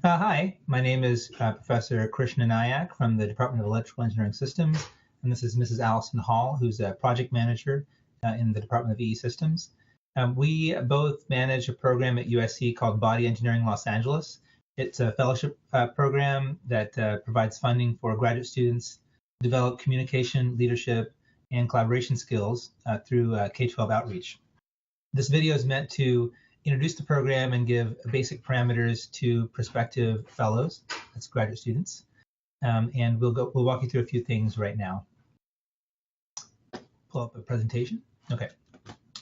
Hi, my name is Professor Krishna Nayak from the Department of Electrical Engineering Systems, and this is Mrs. Allison Hall, who's a project manager in the Department of EE Systems. We both manage a program at USC called Body Engineering Los Angeles. It's a fellowship program that provides funding for graduate students to develop communication, leadership, and collaboration skills through K-12 outreach. This video is meant to introduce the program and give basic parameters to prospective fellows, that's graduate students, and we'll walk you through a few things right now. Pull up a presentation. Okay.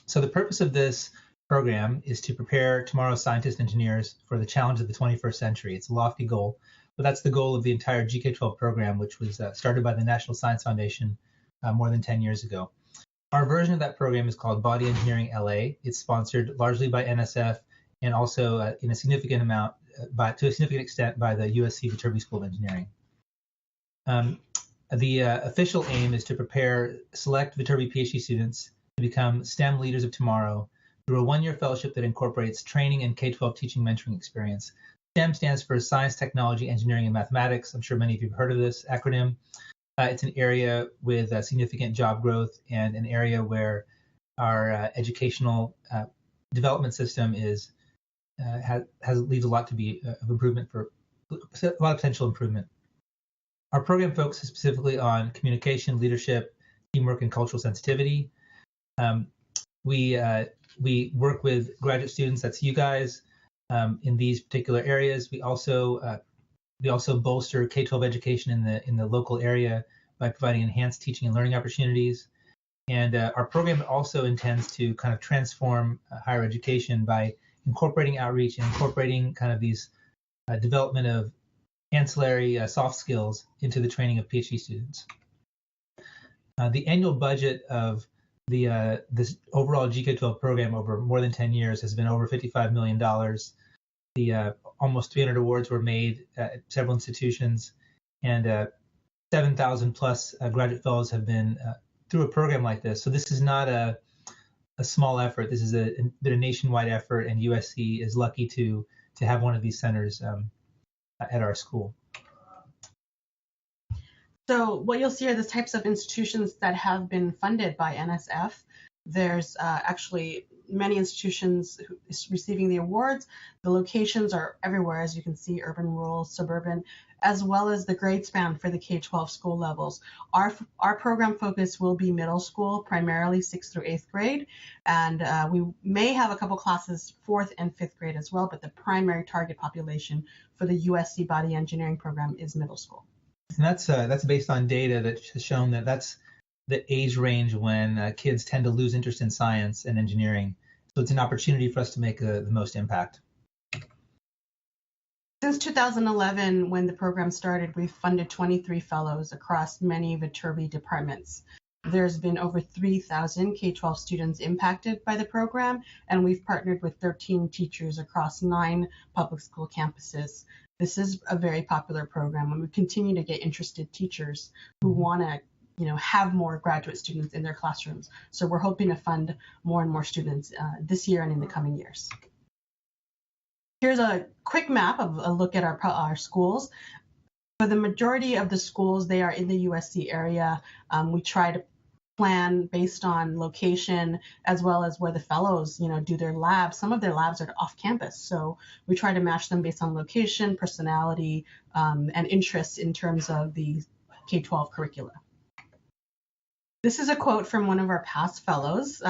So the purpose of this program is to prepare tomorrow's scientists and engineers for the challenge of the 21st century. It's a lofty goal, but that's the goal of the entire GK12 program, which was started by the National Science Foundation more than 10 years ago. Our version of that program is called Body Engineering LA. It's sponsored largely by NSF and also in a significant amount, to a significant extent, by the USC Viterbi School of Engineering. The official aim is to prepare select Viterbi PhD students to become STEM leaders of tomorrow through a one-year fellowship that incorporates training and K-12 teaching mentoring experience. STEM stands for Science, Technology, Engineering, and Mathematics. I'm sure many of you have heard of this acronym. It's an area with significant job growth and an area where our educational development system leaves a lot to be of improvement for a lot of potential improvement. Our program focuses specifically on communication, leadership, teamwork, and cultural sensitivity. We work with graduate students, that's you guys, in these particular areas. We also bolster K-12 education in the local area by providing enhanced teaching and learning opportunities. And our program also intends to kind of transform higher education by incorporating outreach and incorporating kind of these development of ancillary soft skills into the training of PhD students. The annual budget of this overall GK12 program over more than 10 years has been over $55 million. The almost 300 awards were made at several institutions, and 7,000 plus graduate fellows have been through a program like this. So this is not a small effort. This is been a nationwide effort, and USC is lucky to have one of these centers at our school. So what you'll see are the types of institutions that have been funded by NSF. There's actually many institutions receiving the awards. The locations are everywhere, as you can see, urban, rural, suburban, as well as the grade span for the K-12 school levels. Our program focus will be middle school, primarily 6th through 8th grade, and we may have a couple classes 4th and 5th grade as well, but the primary target population for the USC Body Engineering program is middle school. And that's based on data that has shown that that's the age range when kids tend to lose interest in science and engineering. So it's an opportunity for us to make the most impact. Since 2011, when the program started, we've funded 23 fellows across many Viterbi departments. There's been over 3,000 K-12 students impacted by the program, and we've partnered with 13 teachers across 9 public school campuses. This is a very popular program, and we continue to get interested teachers who want to have more graduate students in their classrooms. So we're hoping to fund more and more students this year and in the coming years. Here's a quick map of a look at our schools. For the majority of the schools, they are in the USC area. We try to plan based on location as well as where the fellows, do their labs. Some of their labs are off campus, so we try to match them based on location, personality, and interests in terms of the K-12 curricula. This is a quote from one of our past fellows.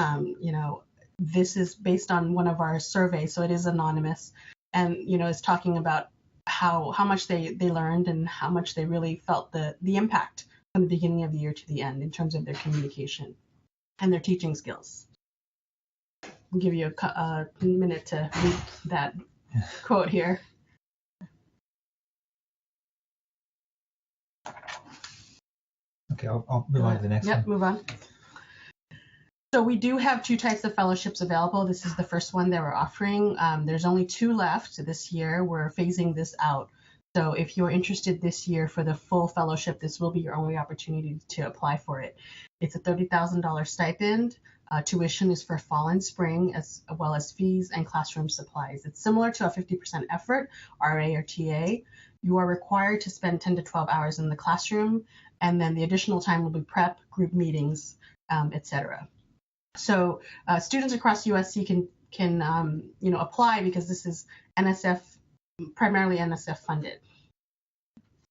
This is based on one of our surveys, so it is anonymous, and it's talking about how much they learned and how much they really felt the impact from the beginning of the year to the end in terms of their communication and their teaching skills. I'll give you a minute to read that quote here. Okay, I'll move on to the next one. Yep, move on. So we do have 2 types of fellowships available. This is the first one that we're offering. There's only 2 left this year. We're phasing this out. So if you're interested this year for the full fellowship, this will be your only opportunity to apply for it. It's a $30,000 stipend. Tuition is for fall and spring, as well as fees and classroom supplies. It's similar to a 50% effort, RA or TA. You are required to spend 10 to 12 hours in the classroom, and then the additional time will be prep, group meetings, etc. So students across USC can apply because this is NSF, primarily NSF funded.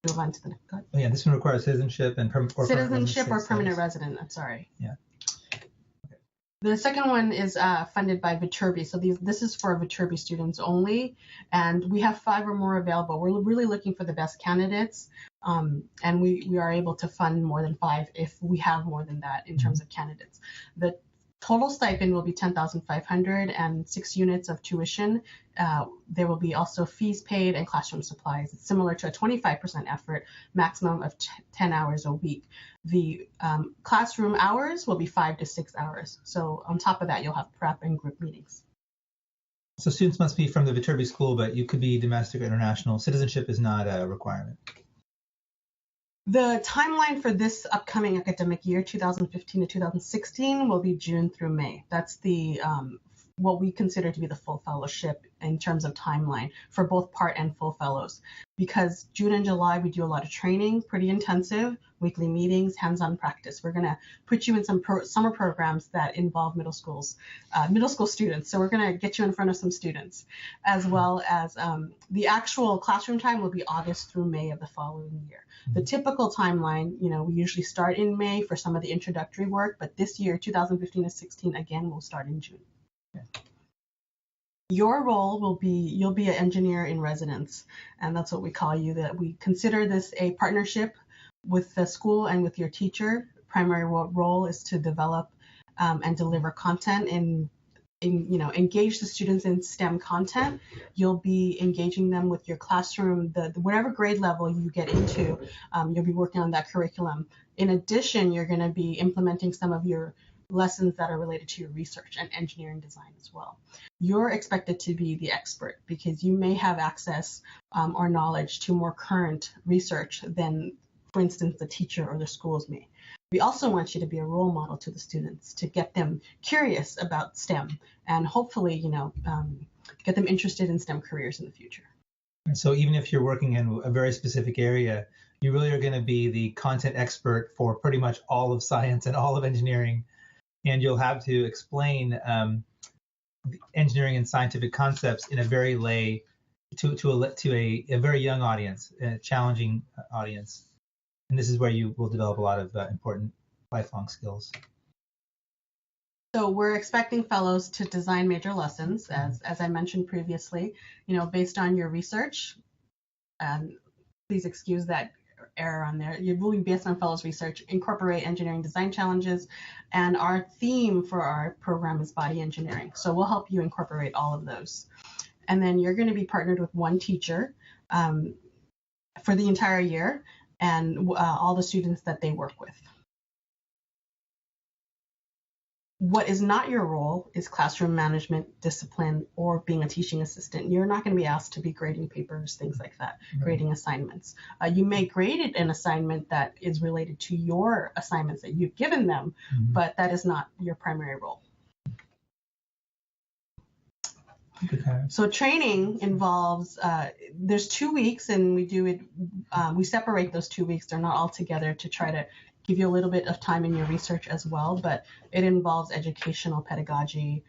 Move on to the next. Oh, yeah, this one requires citizenship and citizenship or permanent resident. I'm sorry. Yeah. The second one is funded by Viterbi. So this is for Viterbi students only, and we have 5 or more available. We're really looking for the best candidates, and we are able to fund more than 5 if we have more than that in terms of candidates. The total stipend will be $10,500 and 6 units of tuition. There will be also fees paid and classroom supplies. It's similar to a 25% effort, maximum of 10 hours a week. The classroom hours will be 5 to 6 hours. So on top of that, you'll have prep and group meetings. So students must be from the Viterbi school, but you could be domestic or international. Citizenship is not a requirement. The timeline for this upcoming academic year, 2015 to 2016, will be June through May. That's the what we consider to be the full fellowship in terms of timeline for both part and full fellows. Because June and July, we do a lot of training, pretty intensive, weekly meetings, hands-on practice. We're going to put you in some summer programs that involve middle school students. So we're going to get you in front of some students, as well as the actual classroom time will be August through May of the following year. The typical timeline, we usually start in May for some of the introductory work, but this year, 2015 to 16, again, we'll start in June. Okay. Your role will be, you'll be an engineer in residence, and that's what we call you. That we consider this a partnership with the school and with your teacher. Primary role is to develop and deliver content engage the students in STEM content. You'll be engaging them with your classroom, whatever grade level you get into, you'll be working on that curriculum. In addition, you're going to be implementing some of your lessons that are related to your research and engineering design as well. You're expected to be the expert because you may have access or knowledge to more current research than, for instance, the teacher or the schools may. We also want you to be a role model to the students to get them curious about STEM and hopefully, get them interested in STEM careers in the future. And so even if you're working in a very specific area, you really are going to be the content expert for pretty much all of science and all of engineering. And you'll have to explain engineering and scientific concepts in a very to a very young audience, a challenging audience. And this is where you will develop a lot of important lifelong skills. So we're expecting fellows to design major lessons, as I mentioned previously, based on your research. Please excuse that error on there. You're really based on fellows' research, incorporate engineering design challenges, and our theme for our program is body engineering. So we'll help you incorporate all of those. And then you're going to be partnered with one teacher for the entire year and all the students that they work with. What is not your role is classroom management, discipline, or being a teaching assistant. You're not going to be asked to be grading papers, things like that, grading assignments. You may grade an assignment that is related to your assignments that you've given them, but that is not your primary role. Okay. So training involves, there's 2 weeks and we do it, we separate those 2 weeks. They're not all together to try to give you a little bit of time in your research as well, but it involves educational pedagogy,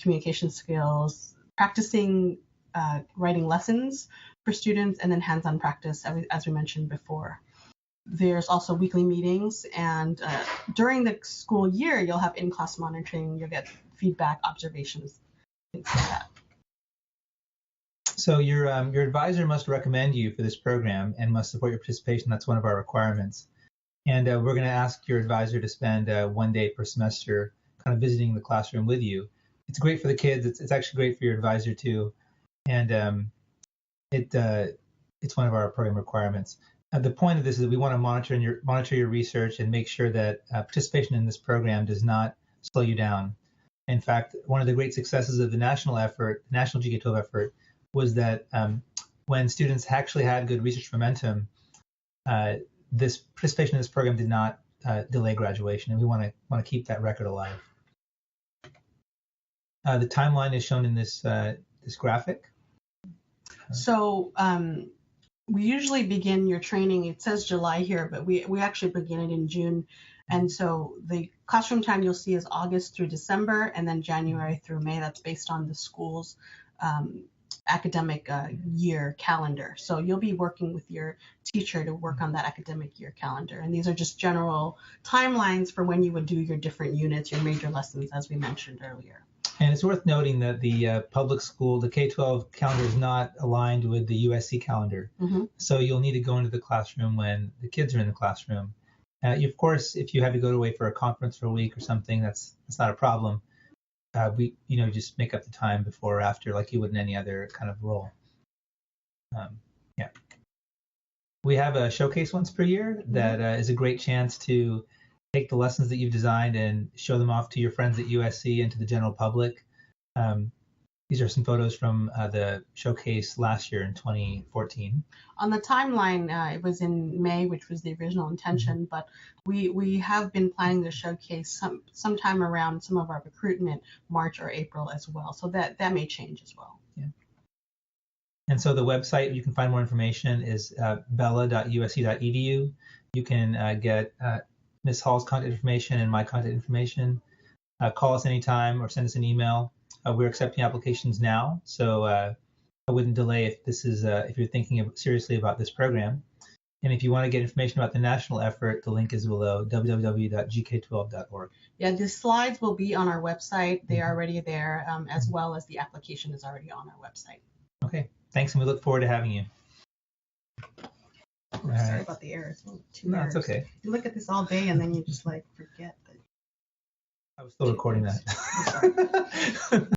communication skills, practicing writing lessons for students, and then hands-on practice, as we mentioned before. There's also weekly meetings, and during the school year, you'll have in-class monitoring, you'll get feedback, observations, things like that. So your advisor must recommend you for this program and must support your participation. That's one of our requirements. And we're going to ask your advisor to spend 1 day per semester kind of visiting the classroom with you. It's great for the kids. It's actually great for your advisor too. And it's one of our program requirements. The point of this is that we want to monitor your research and make sure that participation in this program does not slow you down. In fact, one of the great successes of the national GK-12 effort was that when students actually had good research momentum, this participation in this program did not delay graduation, and we want to keep that record alive. The timeline is shown in this this graphic. So we usually begin your training, it says July here, but we actually begin it in June. And so the classroom time you'll see is August through December, and then January through May. That's based on the school's academic year calendar. So you'll be working with your teacher to work on that academic year calendar. And these are just general timelines for when you would do your different units, your major lessons, as we mentioned earlier. And it's worth noting that the public school, the K-12 calendar is not aligned with the USC calendar. Mm-hmm. So you'll need to go into the classroom when the kids are in the classroom. Of course, if you have to go away for a conference for a week or something, that's not a problem. We just make up the time before or after like you would in any other kind of role. Yeah. We have a showcase once per year that is a great chance to take the lessons that you've designed and show them off to your friends at USC and to the general public. These are some photos from the showcase last year in 2014. On the timeline, it was in May, which was the original intention, but we have been planning the showcase sometime around some of our recruitment, March or April as well. So that may change as well. Yeah. And so the website you can find more information is bela.usc.edu. You can get Ms. Hall's contact information and my contact information. Call us anytime or send us an email. We're accepting applications now, so I wouldn't delay if this is if you're thinking seriously about this program. And if you want to get information about the national effort, the link is below, www.gk12.org. Yeah, the slides will be on our website. They are already there, as well as the application is already on our website. Okay, thanks, and we look forward to having you. Sorry about the errors. No, it's okay. You look at this all day and then you just forget that. I was still recording that.